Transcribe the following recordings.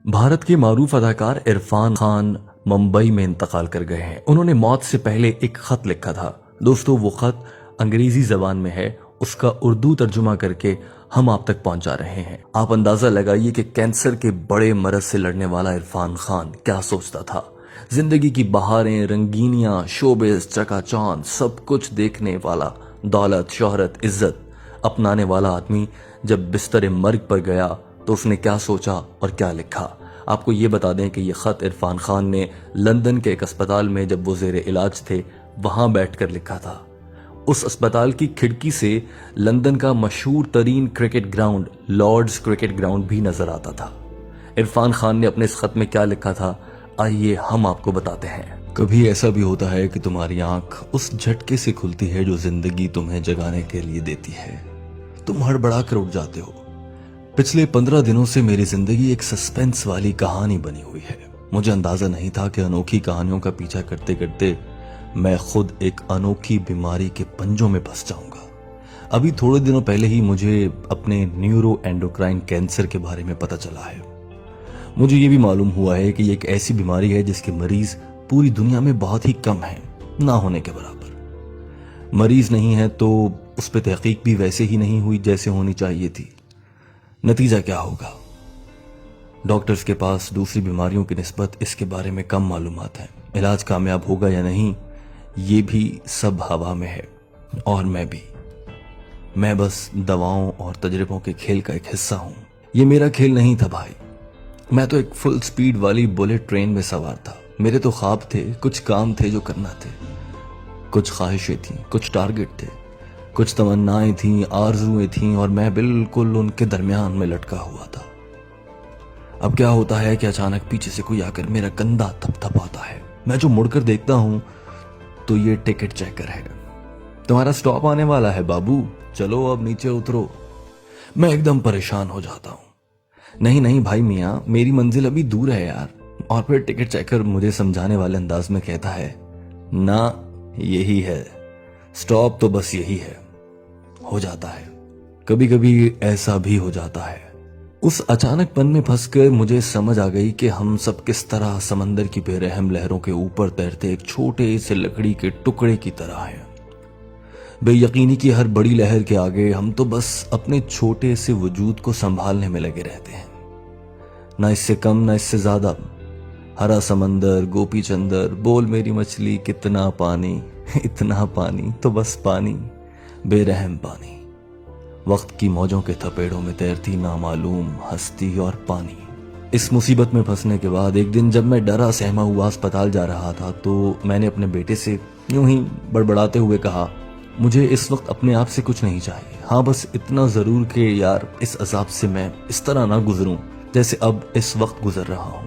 بھارت کے معروف اداکار عرفان خان ممبئی میں انتقال کر گئے ہیں۔ انہوں نے موت سے پہلے ایک خط لکھا تھا۔ دوستو، وہ خط انگریزی زبان میں ہے، اس کا اردو ترجمہ کر کے ہم آپ تک پہنچا رہے ہیں۔ آپ اندازہ لگائیے کہ کینسر کے بڑے مرض سے لڑنے والا عرفان خان کیا سوچتا تھا۔ زندگی کی بہاریں، رنگینیاں، شوبز، چکا چوند، سب کچھ دیکھنے والا، دولت، شہرت، عزت اپنانے والا آدمی جب بستر مرگ پر گیا تو اس نے کیا سوچا اور کیا لکھا۔ آپ کو یہ بتا دیں کہ یہ خط عرفان خان نے لندن کے ایک اسپتال میں جب وہ زیر علاج تھے وہاں بیٹھ کر لکھا تھا۔ اس اسپتال کی کھڑکی سے لندن کا مشہور ترین cricket ground Lord's cricket ground بھی نظر آتا تھا۔ عرفان خان نے اپنے اس خط میں کیا لکھا تھا، آئیے ہم آپ کو بتاتے ہیں۔ کبھی ایسا بھی ہوتا ہے کہ تمہاری آنکھ اس جھٹکے سے کھلتی ہے جو زندگی تمہیں جگانے کے لیے دیتی ہے۔ تم ہڑبڑا کر اٹھ جاتے ہو۔ پچھلے 15 دنوں سے میری زندگی ایک سسپینس والی کہانی بنی ہوئی ہے۔ مجھے اندازہ نہیں تھا کہ انوکھی کہانیوں کا پیچھا کرتے کرتے میں خود ایک انوکھی بیماری کے پنجوں میں پھنس جاؤں گا۔ ابھی تھوڑے دنوں پہلے ہی مجھے اپنے نیورو اینڈوکرائن کینسر کے بارے میں پتہ چلا ہے۔ مجھے یہ بھی معلوم ہوا ہے کہ یہ ایک ایسی بیماری ہے جس کے مریض پوری دنیا میں بہت ہی کم ہیں، نہ ہونے کے برابر۔ مریض نہیں ہے تو اس پہ تحقیق بھی ویسے ہی نہیں ہوئی جیسے ہونی چاہیے تھی۔ نتیجہ کیا ہوگا؟ ڈاکٹرز کے پاس دوسری بیماریوں کی نسبت اس کے بارے میں کم معلومات ہیں۔ علاج کامیاب ہوگا یا نہیں، یہ بھی سب ہوا میں ہے، اور میں بس دواؤں اور تجربوں کے کھیل کا ایک حصہ ہوں۔ یہ میرا کھیل نہیں تھا بھائی، میں تو ایک فل سپیڈ والی بلیٹ ٹرین میں سوار تھا۔ میرے تو خواب تھے، کچھ کام تھے جو کرنا تھے، کچھ خواہشیں تھیں، کچھ ٹارگٹ تھے، کچھ تمنائیں تھیں، آرزویں تھیں، اور میں بالکل ان کے درمیان میں لٹکا ہوا تھا۔ اب کیا ہوتا ہے کہ اچانک پیچھے سے کوئی آ کر میرا کندھا تھپ تھپاتا ہے۔ میں جو مڑ کر دیکھتا ہوں تو یہ ٹکٹ چیکر ہے۔ تمہارا سٹاپ آنے والا ہے بابو، چلو اب نیچے اترو۔ میں ایک دم پریشان ہو جاتا ہوں۔ نہیں بھائی میاں، میری منزل ابھی دور ہے یار۔ اور پھر ٹکٹ چیکر مجھے سمجھانے والے انداز میں کہتا ہے، نہ یہی ہے سٹاپ، تو بس یہی ہے۔ ہو جاتا ہے، کبھی کبھی ایسا بھی ہو جاتا ہے۔ اس اچانک پن میں پھنس کر مجھے سمجھ آ گئی کہ ہم سب کس طرح سمندر کی بے رحم لہروں کے اوپر تیرتے ایک چھوٹے سے لکڑی کے ٹکڑے کی طرح ہیں۔ بے یقینی کی ہر بڑی لہر کے آگے ہم تو بس اپنے چھوٹے سے وجود کو سنبھالنے میں لگے رہتے ہیں، نہ اس سے کم نہ اس سے زیادہ۔ ہرا سمندر، گوپی چندر، بول میری مچھلی، کتنا پانی، اتنا پانی، تو بس پانی، بے رحم پانی۔ وقت کی موجوں کے تھپیڑوں میں تیرتی نامعلوم ہستی اور پانی۔ اس مصیبت میں پھنسنے کے بعد ایک دن جب میں ڈرا سہما ہوا اسپتال جا رہا تھا تو میں نے اپنے بیٹے سے یوں ہی بڑبڑاتے ہوئے کہا، مجھے اس وقت اپنے آپ سے کچھ نہیں چاہیے، ہاں بس اتنا ضرور کہ یار اس عذاب سے میں اس طرح نہ گزروں جیسے اب اس وقت گزر رہا ہوں۔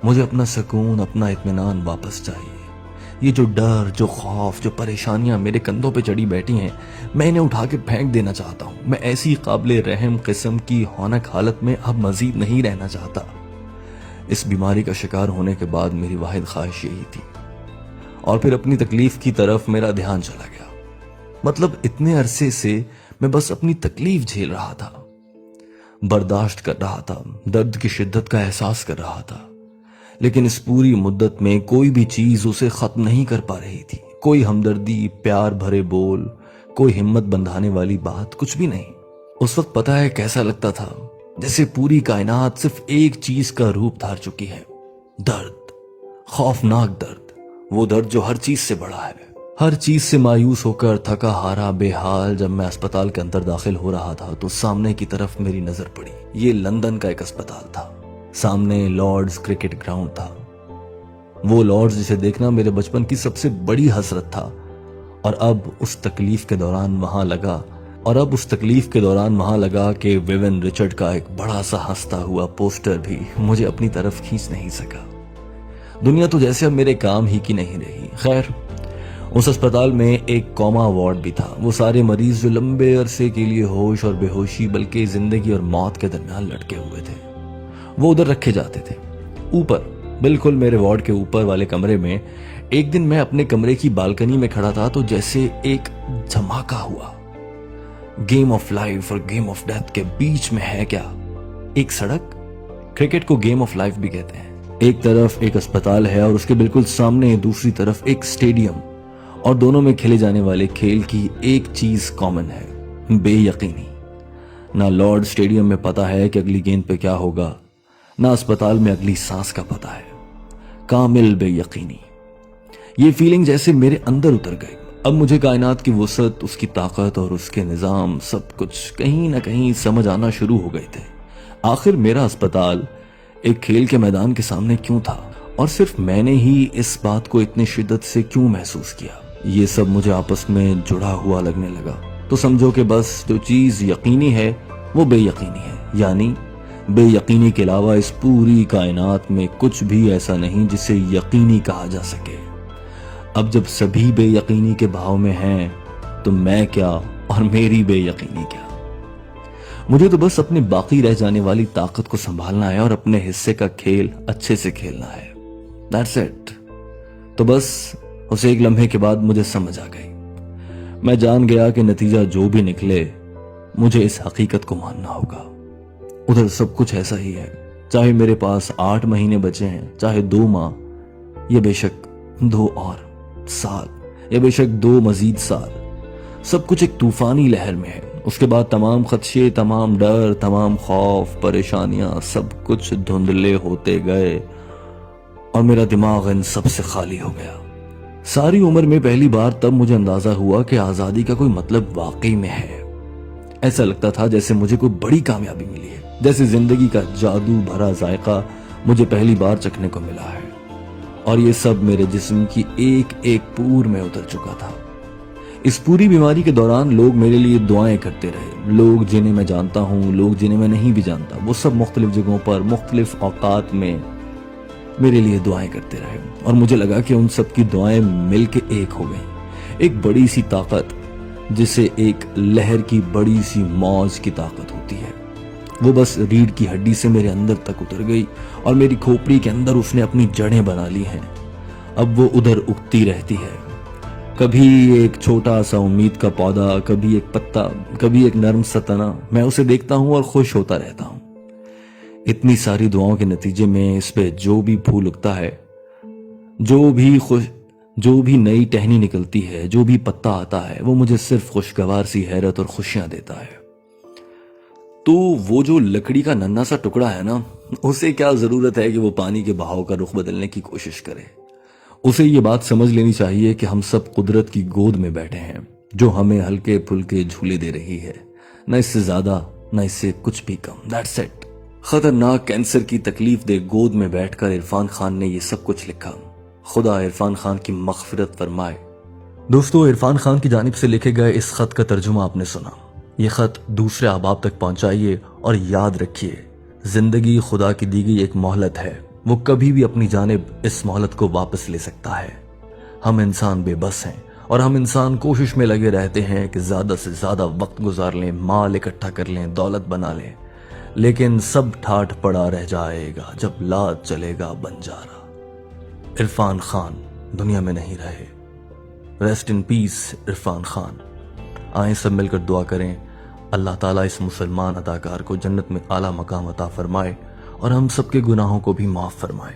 مجھے اپنا سکون، اپنا اطمینان واپس چاہیے۔ یہ جو ڈر، جو خوف، جو پریشانیاں میرے کندھوں پہ چڑھی بیٹھی ہیں، میں انہیں اٹھا کے پھینک دینا چاہتا ہوں۔ میں ایسی قابل رحم قسم کی ہونک حالت میں اب مزید نہیں رہنا چاہتا۔ اس بیماری کا شکار ہونے کے بعد میری واحد خواہش یہی تھی، اور پھر اپنی تکلیف کی طرف میرا دھیان چلا گیا۔ مطلب اتنے عرصے سے میں بس اپنی تکلیف جھیل رہا تھا، برداشت کر رہا تھا، درد کی شدت کا احساس کر رہا تھا، لیکن اس پوری مدت میں کوئی بھی چیز اسے ختم نہیں کر پا رہی تھی۔ کوئی ہمدردی، پیار بھرے بول، کوئی ہمت بندھانے والی بات، کچھ بھی نہیں۔ اس وقت پتہ ہے کیسا لگتا تھا، جیسے پوری کائنات صرف ایک چیز کا روپ دھار چکی ہے، درد، خوفناک درد، وہ درد جو ہر چیز سے بڑا ہے۔ ہر چیز سے مایوس ہو کر تھکا ہارا بے حال جب میں اسپتال کے اندر داخل ہو رہا تھا تو سامنے کی طرف میری نظر پڑی۔ یہ لندن کا ایک اسپتال تھا، سامنے لارڈز کرکٹ گراؤنڈ تھا۔ وہ لارڈز جسے دیکھنا میرے بچپن کی سب سے بڑی حسرت تھا، اور اب اس تکلیف کے دوران وہاں لگا کہ ویون رچرڈ کا ایک بڑا سا ہنستا ہوا پوسٹر بھی مجھے اپنی طرف کھینچ نہیں سکا۔ دنیا تو جیسے اب میرے کام ہی کی نہیں رہی۔ خیر، اس اسپتال میں ایک کوما وارڈ بھی تھا، وہ سارے مریض جو لمبے عرصے کے لیے ہوش اور بے ہوشی بلکہ زندگی اور موت کے درمیان لٹکے ہوئے تھے، وہ ادھر رکھے جاتے تھے۔ اوپر، بالکل میرے وارڈ کے اوپر والے کمرے میں ایک دن میں اپنے کمرے کی بالکنی میں کھڑا تھا تو جیسے ایک دھماکہ ہوا۔ گیم آف لائف اور گیم آف ڈیتھ کے بیچ میں ہے کیا؟ ایک سڑک، کرکٹ کو گیم آف لائف بھی کہتے ہیں۔ ایک طرف ایک اسپتال ہے اور اس کے بالکل سامنے دوسری طرف ایک اسٹیڈیم، اور دونوں میں کھیلے جانے والے کھیل کی ایک چیز کامن ہے، بے یقینی۔ نہ لارڈ اسٹیڈیم میں پتا ہے کہ اگلی گیند پہ کیا ہوگا، نہ اسپتال میں اگلی سانس کا پتا ہے، کامل بے یقینی۔ یہ فیلنگ جیسے میرے اندر اتر گئی۔ اب مجھے کائنات کی وسعت، اس کی طاقت اور اس کے نظام سب کچھ کہیں نہ کہیں سمجھ آنا شروع ہو گئے تھے۔ آخر میرا اسپتال ایک کھیل کے میدان کے سامنے کیوں تھا، اور صرف میں نے ہی اس بات کو اتنی شدت سے کیوں محسوس کیا؟ یہ سب مجھے آپس میں جڑا ہوا لگنے لگا۔ تو سمجھو کہ بس جو چیز یقینی ہے وہ بے یقینی ہے، یعنی بے یقینی کے علاوہ اس پوری کائنات میں کچھ بھی ایسا نہیں جسے یقینی کہا جا سکے۔ اب جب سبھی بے یقینی کے بھاؤ میں ہیں تو میں کیا اور میری بے یقینی کیا؟ مجھے تو بس اپنی باقی رہ جانے والی طاقت کو سنبھالنا ہے اور اپنے حصے کا کھیل اچھے سے کھیلنا ہے۔ That's it۔ تو بس اس ایک لمحے کے بعد مجھے سمجھ آ گئی۔ میں جان گیا کہ نتیجہ جو بھی نکلے مجھے اس حقیقت کو ماننا ہوگا۔ ادھر سب کچھ ایسا ہی ہے، چاہے میرے پاس 8 مہینے بچے ہیں، چاہے 2 ماہ، یا بے شک 2 اور سال، یا بے شک 2 مزید سال، سب کچھ ایک طوفانی لہر میں ہے۔ اس کے بعد تمام خدشے، تمام ڈر، تمام خوف، پریشانیاں، سب کچھ دھندلے ہوتے گئے اور میرا دماغ ان سب سے خالی ہو گیا۔ ساری عمر میں پہلی بار تب مجھے اندازہ ہوا کہ آزادی کا کوئی مطلب واقعی میں ہے۔ ایسا لگتا تھا جیسے مجھے کوئی بڑی کامیابی ملی ہے، جیسے زندگی کا جادو بھرا ذائقہ مجھے پہلی بار چکھنے کو ملا ہے، اور یہ سب میرے جسم کی ایک ایک پور میں اتر چکا تھا۔ اس پوری بیماری کے دوران لوگ میرے لیے دعائیں کرتے رہے، لوگ جنہیں میں جانتا ہوں، لوگ جنہیں میں نہیں بھی جانتا، وہ سب مختلف جگہوں پر مختلف اوقات میں میرے لیے دعائیں کرتے رہے، اور مجھے لگا کہ ان سب کی دعائیں مل کے ایک ہو گئیں، ایک بڑی سی طاقت جسے ایک لہر کی بڑی سی موج کی طاقت ہوتی ہے۔ وہ بس ریڑھ کی ہڈی سے میرے اندر تک اتر گئی اور میری کھوپڑی کے اندر اس نے اپنی جڑیں بنا لی ہیں۔ اب وہ ادھر اگتی رہتی ہے، کبھی ایک چھوٹا سا امید کا پودا، کبھی ایک پتا، کبھی ایک نرم سا تنا۔ میں اسے دیکھتا ہوں اور خوش ہوتا رہتا ہوں۔ اتنی ساری دعاؤں کے نتیجے میں اس پہ جو بھی پھول اگتا ہے، جو بھی نئی ٹہنی نکلتی ہے، جو بھی پتا آتا ہے، وہ مجھے صرف خوشگوار سی حیرت اور خوشیاں دیتا ہے۔ تو وہ جو لکڑی کا ننھا سا ٹکڑا ہے نا، اسے کیا ضرورت ہے کہ وہ پانی کے بہاؤ کا رخ بدلنے کی کوشش کرے؟ اسے یہ بات سمجھ لینی چاہیے کہ ہم سب قدرت کی گود میں بیٹھے ہیں، جو ہمیں ہلکے پھلکے جھولے دے رہی ہے، نہ اس سے زیادہ نہ اس سے کچھ بھی کم۔ That's it۔ خطرناک کینسر کی تکلیف دہ گود میں بیٹھ کر عرفان خان نے یہ سب کچھ لکھا۔ خدا عرفان خان کی مغفرت فرمائے۔ دوستو، عرفان خان کی جانب سے لکھے گئے اس خط کا ترجمہ آپ نے سنا۔ یہ خط دوسرے احباب تک پہنچائیے اور یاد رکھیے، زندگی خدا کی دی گئی ایک مہلت ہے، وہ کبھی بھی اپنی جانب اس مہلت کو واپس لے سکتا ہے۔ ہم انسان بے بس ہیں اور ہم انسان کوشش میں لگے رہتے ہیں کہ زیادہ سے زیادہ وقت گزار لیں، مال اکٹھا کر لیں، دولت بنا لیں، لیکن سب ٹھاٹھ پڑا رہ جائے گا جب لات چلے گا بنجارا۔ عرفان خان دنیا میں نہیں رہے، ریسٹ ان پیس عرفان خان۔ آئیں سب مل کر دعا کریں، اللہ تعالیٰ اس مسلمان اداکار کو جنت میں اعلیٰ مقام عطا فرمائے اور ہم سب کے گناہوں کو بھی معاف فرمائے۔